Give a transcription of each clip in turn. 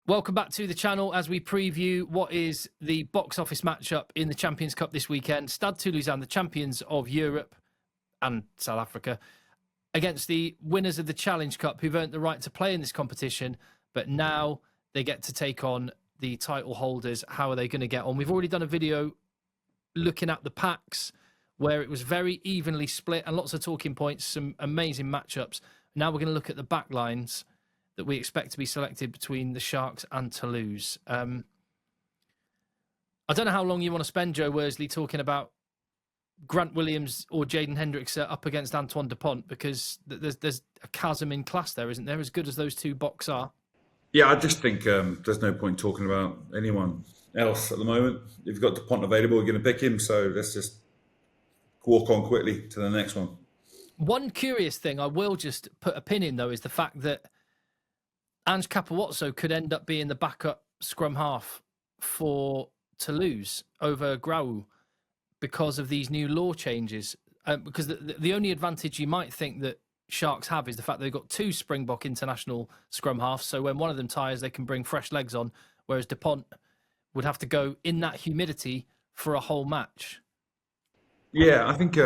Welcome back to the channel as we preview what is the box office matchup in the Champions Cup this weekend. Stade Toulouse, the champions of Europe and South Africa, against the winners of the Challenge Cup, who've earned the right to play in this competition, but now they get to take on the title holders. How are they going to get on? We've already done a video looking at the packs where it was very evenly split and lots of talking points, some amazing matchups. Now we're going to look at the back lines that we expect to be selected between the Sharks and Toulouse. I don't know how long you want to spend, Joe Worsley, talking about Grant Williams or Jaden Hendricks up against Antoine Dupont, because there's a chasm in class there, isn't there? As good as those two bocks are. Yeah, I just think there's no point talking about anyone else at the moment. If you've got Dupont available, you're going to pick him. So let's just walk on quickly to the next one. One curious thing I will just put a pin in, though, is the fact that Ange Capowozzo could end up being the backup scrum half for Toulouse over Grau because of these new law changes. Because the only advantage you might think that Sharks have is the fact they've got two Springbok international scrum halves. So when one of them tires, they can bring fresh legs on, whereas Dupont would have to go in that humidity for a whole match. Yeah, I think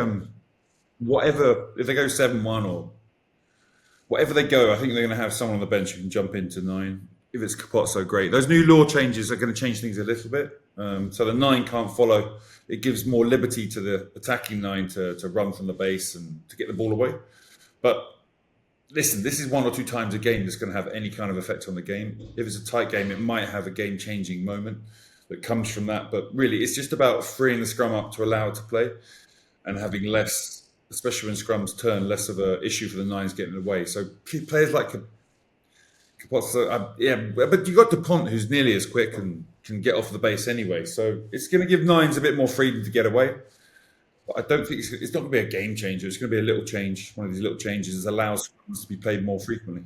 whatever, if they go 7-1 or whatever they go, I think they're going to have someone on the bench who can jump into 9. If it's Capozzo, great. Those new law changes are going to change things a little bit. So the 9 can't follow. It gives more liberty to the attacking 9 to run from the base and to get the ball away. But listen, this is 1 or 2 times a game that's going to have any kind of effect on the game. If it's a tight game, it might have a game-changing moment that comes from that. But really, it's just about freeing the scrum up to allow it to play and having less, especially when scrums turn, less of an issue for the 9s getting away. So players like Capozzo, but you've got Dupont, who's nearly as quick and can get off the base anyway. So it's going to give 9s a bit more freedom to get away. But I don't think it's not going to be a game changer. It's going to be a little change. One of these little changes that allows scrums to be played more frequently.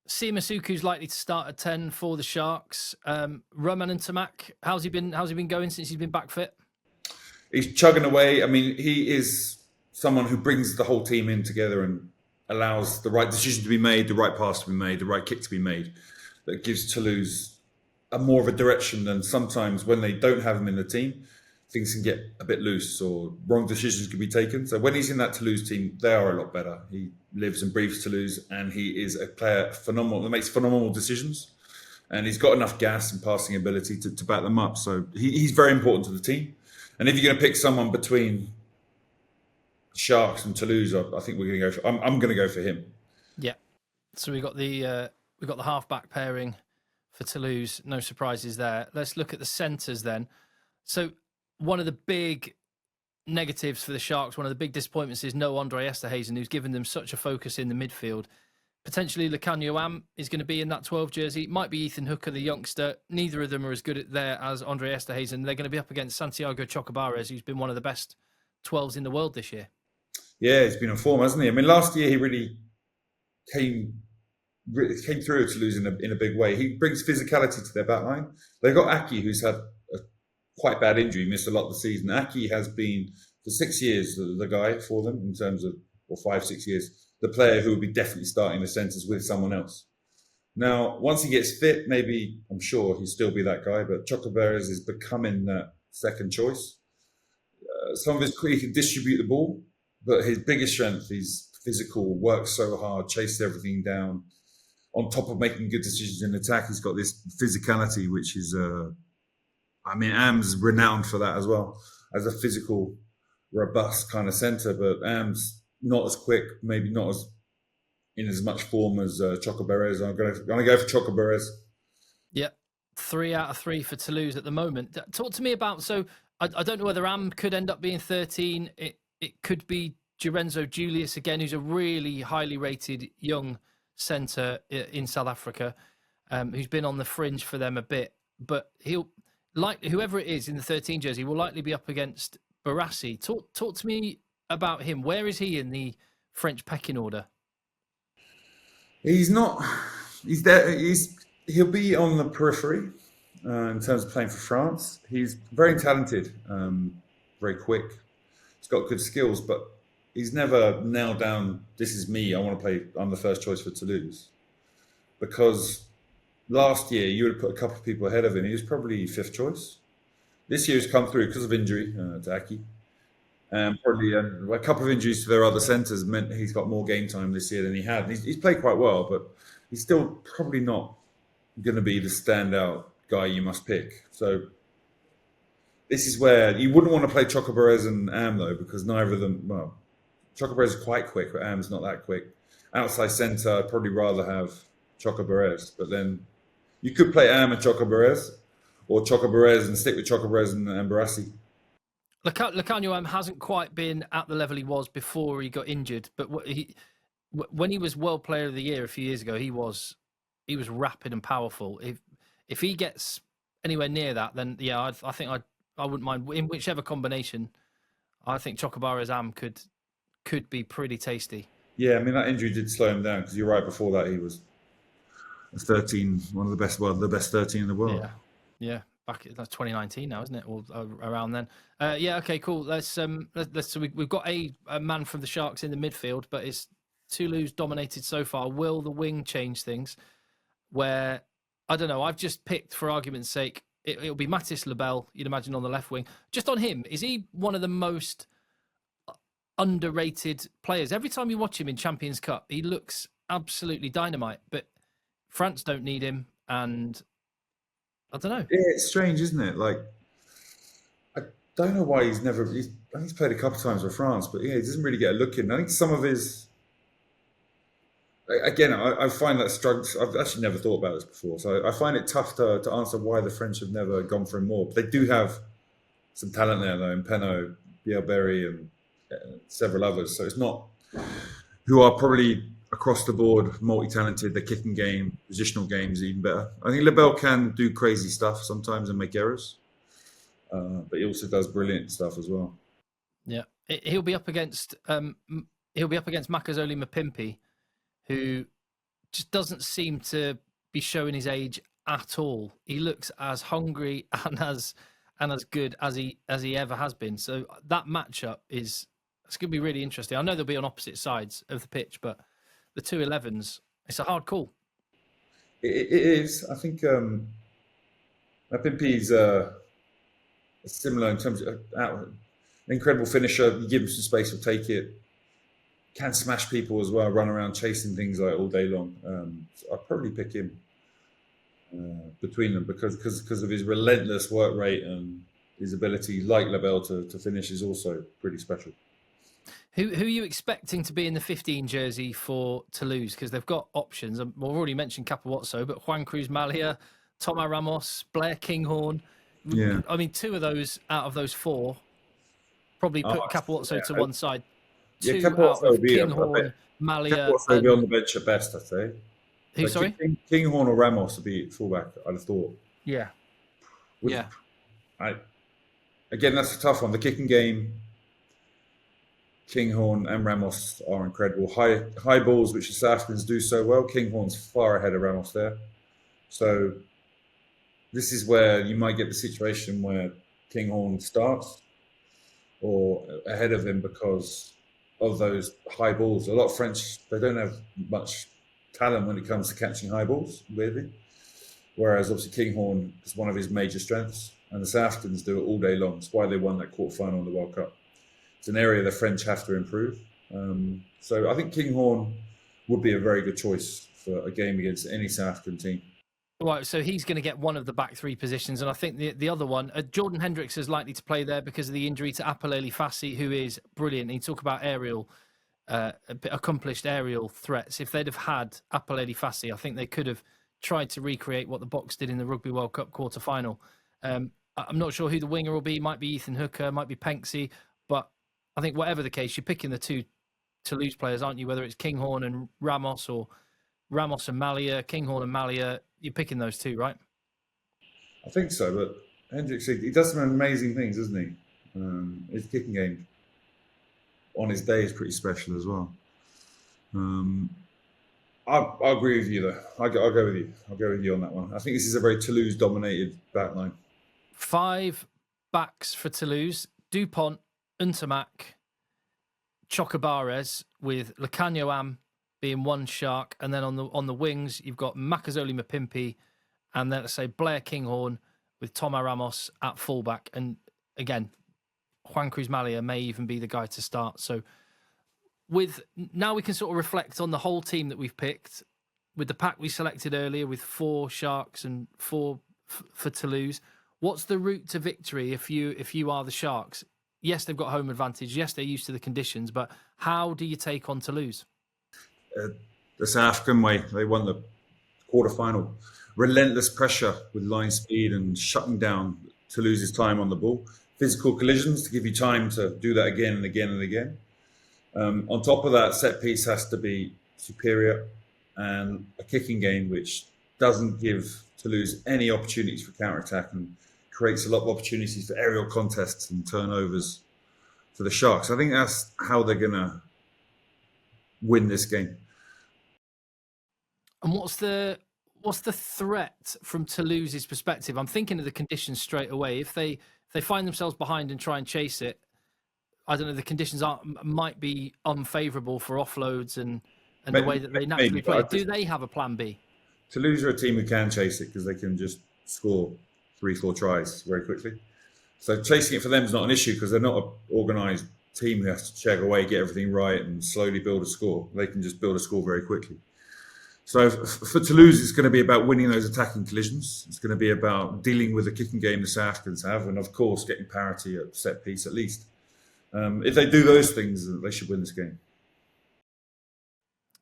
Sima Suku's likely to start at 10 for the Sharks. Roman and Tamak, how's he been going since he's been back fit? He's chugging away. I mean, he is someone who brings the whole team in together and allows the right decision to be made, the right pass to be made, the right kick to be made. That gives Toulouse a more of a direction than sometimes when they don't have him in the team, things can get a bit loose or wrong decisions can be taken. So when he's in that Toulouse team, they are a lot better. He lives and breathes Toulouse, and he is a player phenomenal that makes phenomenal decisions. And he's got enough gas and passing ability to back them up. So he's very important to the team. And if you're going to pick someone between Sharks and Toulouse, I think we're going to go for. I'm going to go for him. Yeah. So we got the halfback pairing for Toulouse. No surprises there. Let's look at the centres then. So one of the big negatives for the Sharks, one of the big disappointments, is no Andre Esterhuizen, who's given them such a focus in the midfield. Potentially Lekanyo Am is going to be in that 12 jersey. Might be Ethan Hooker, the youngster. Neither of them are as good at there as Andre Esterhuizen. They're going to be up against Santiago Chocobares, who's been one of the best 12s in the world this year. Yeah, he's been on form, hasn't he? I mean, last year he really came through to Toulouse in a big way. He brings physicality to their back line. They've got Aki, who's had a quite bad injury, missed a lot of the season. Aki has been, for 6 years, the guy for them in terms of, or 5-6 years, the player who will be definitely starting the centres with someone else. Now, once he gets fit, maybe, I'm sure he'll still be that guy, but Chocobares is becoming that second choice. Some of his he can distribute the ball, but his biggest strength is physical, works so hard, chases everything down. On top of making good decisions in attack, he's got this physicality, which is, Am's renowned for that as well, as a physical, robust kind of centre, but Am's not as quick, maybe not as in as much form as Chocobares. I'm going to go for Chocobares. Yeah, 3 out of 3 for Toulouse at the moment. Talk to me about, so I don't know whether Am could end up being 13. It could be Lorenzo Julius again, who's a really highly rated young centre in South Africa, who's been on the fringe for them a bit. But he'll, like whoever it is in the 13 jersey, will likely be up against Barassi. Talk to me about him. Where is he in the French pecking order? He's not. He's there. He'll be on the periphery in terms of playing for France. He's very talented, very quick. He's got good skills, but he's never nailed down, this is me, I want to play, I'm the first choice for Toulouse. Because last year you would have put a couple of people ahead of him. He was probably fifth choice. This year he's come through because of injury to Aki. Probably a couple of injuries to their other centres meant he's got more game time this year than he had. He's played quite well, but he's still probably not going to be the standout guy you must pick. So this is where you wouldn't want to play Chocobarez and Am though, because neither of them. Well, Chocobarez is quite quick, but Am's not that quick. Outside centre, I'd probably rather have Chocobarez, but then you could play Am and Chocobarez, or Chocobarez and stick with Chocobarez and Barassi. Lukhanyo Am hasn't quite been at the level he was before he got injured, but when he was World Player of the Year a few years ago, he was rapid and powerful. If he gets anywhere near that, then yeah, I think I wouldn't mind in whichever combination. I think Chocobarez Am could be pretty tasty. Yeah, I mean that injury did slow him down because you're right. Before that, he was 13, one of the best, well, the best 13 in the world. Yeah. Back that's 2019 now, isn't it? Or around then. Yeah. Okay. Cool. Let's. So we've got a man from the Sharks in the midfield, but it's Toulouse dominated so far. Will the wing change things? Where I don't know. I've just picked, for argument's sake, it'll be Mathis Lebel. You'd imagine on the left wing. Just on him, is he one of the most underrated players? Every time you watch him in Champions Cup, he looks absolutely dynamite. But France don't need him, and I don't know. Yeah, it's strange, isn't it? Like, I don't know why he's never. I think he's played a couple of times for France, but yeah, he doesn't really get a look in. I think some of his. Again, I find that struggles. I've actually never thought about this before, so I find it tough to answer why the French have never gone for him more. But they do have some talent there, though, in Penaud, Bielberry, and several others. So it's not who are probably across the board multi-talented. The kicking game, positional game is even better. I think Lebel can do crazy stuff sometimes and make errors, but he also does brilliant stuff as well. Yeah, he'll be up against Makazole Mapimpi, who just doesn't seem to be showing his age at all. He looks as hungry and as good as he ever has been. So that matchup it's going to be really interesting. I know they'll be on opposite sides of the pitch, but the 2-11s, it's a hard call. It is. I think Mapimpi is similar in terms of an incredible finisher. You give him some space, he'll take it. Can smash people as well, run around chasing things like all day long. So I'd probably pick him between them because of his relentless work rate and his ability, like Lebel, to finish is also pretty special. Who are you expecting to be in the 15 jersey for Toulouse? Because they've got options. We've already mentioned Capawatso, but Juan Cruz Malia, Thomas Ramos, Blair Kinghorn. Yeah. I mean, two of those out of those four probably put Capawatso to one side. Two out of Kinghorn, Malia. Capawatso would be on the bench at best, I'd say. Who, sorry? Kinghorn or Ramos would be fullback, I'd have thought. Yeah. Again, that's a tough one. The kicking game, Kinghorn and Ramos are incredible. High balls, which the South Africans do so well. Kinghorn's far ahead of Ramos there. So this is where you might get the situation where Kinghorn starts or ahead of him because of those high balls. A lot of French, they don't have much talent when it comes to catching high balls, weirdly. Whereas obviously Kinghorn is one of his major strengths, and the South Africans do it all day long. It's why they won that quarterfinal in the World Cup. It's an area the French have to improve. So I think Kinghorn would be a very good choice for a game against any South African team. Right, so he's going to get one of the back three positions, and I think the other one, Jordan Hendricks is likely to play there because of the injury to Apolele Fassi, who is brilliant. You talk about accomplished aerial threats. If they'd have had Apolele Fassi, I think they could have tried to recreate what the Box did in the Rugby World Cup quarter-final. I'm not sure who the winger will be. It might be Ethan Hooker, might be Penksy, but I think whatever the case, you're picking the two Toulouse players, aren't you? Whether it's Kinghorn and Ramos or Ramos and Malia, Kinghorn and Malia, you're picking those two, right? I think so, but Hendricks, he does some amazing things, doesn't he? His kicking game on his day is pretty special as well. I'll agree with you, though. I'll go with you. I'll go with you on that one. I think this is a very Toulouse-dominated backline. 5 backs for Toulouse. Dupont, Untamak, Chocobarez, with Lukhanyo Am being one Shark, and then on the wings you've got Makazole Mapimpi, and then let's say Blair Kinghorn with Toma Ramos at fullback. And again, Juan Cruz Malia may even be the guy to start. So now we can sort of reflect on the whole team that we've picked with the pack we selected earlier with 4 Sharks and 4 for Toulouse. What's the route to victory if you are the Sharks? Yes, they've got home advantage. Yes, they're used to the conditions, but how do you take on Toulouse? The South African way. They won the quarterfinal. Relentless pressure with line speed and shutting down Toulouse's time on the ball. Physical collisions to give you time to do that again and again and again. On top of that, set piece has to be superior, and a kicking game which doesn't give Toulouse any opportunities for counter-attack and creates a lot of opportunities for aerial contests and turnovers for the Sharks. I think that's how they're going to win this game. And what's the threat from Toulouse's perspective? I'm thinking of the conditions straight away. If they find themselves behind and try and chase it, I don't know, the conditions might be unfavourable for offloads and the way that they naturally play. Do they have a plan B? Toulouse are a team who can chase it because they can just score 3-4 tries very quickly. So chasing it for them is not an issue because they're not an organised team who has to check away, get everything right and slowly build a score. They can just build a score very quickly. So for Toulouse, it's going to be about winning those attacking collisions. It's going to be about dealing with the kicking game the South Africans have, and of course getting parity at set piece at least. If they do those things, they should win this game.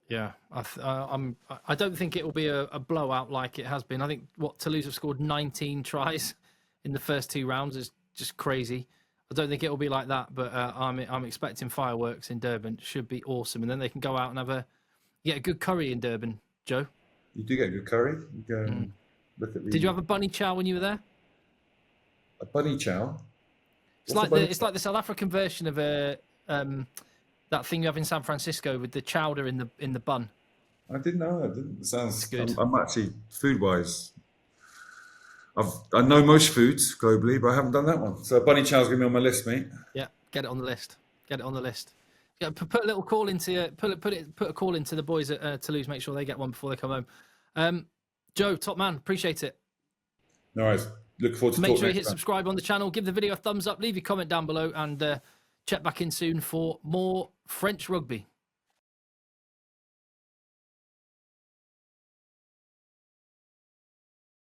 Yeah, I don't think it will be a blowout like it has been. I think Toulouse have scored 19 tries in the first 2 rounds is just crazy. I don't think it will be like that, but I'm expecting fireworks in Durban. Should be awesome, and then they can go out and get a good curry in Durban. Joe, you do get good curry. You go and look at. Did you have a bunny chow when you were there? A bunny chow. It's like the South African version of that thing you have in San Francisco with the chowder in the bun. I didn't know that. It sounds good. I'm actually food-wise. I know most foods globally, but I haven't done that one. So bunny chow's gonna be on my list, mate. Yeah, get it on the list. Yeah, put a little call into put a call into the boys at Toulouse. Make sure they get one before they come home. Joe, top man, appreciate it. No worries. Look forward to make sure you hit subscribe on the channel, give the video a thumbs up, leave your comment down below, and check back in soon for more French rugby.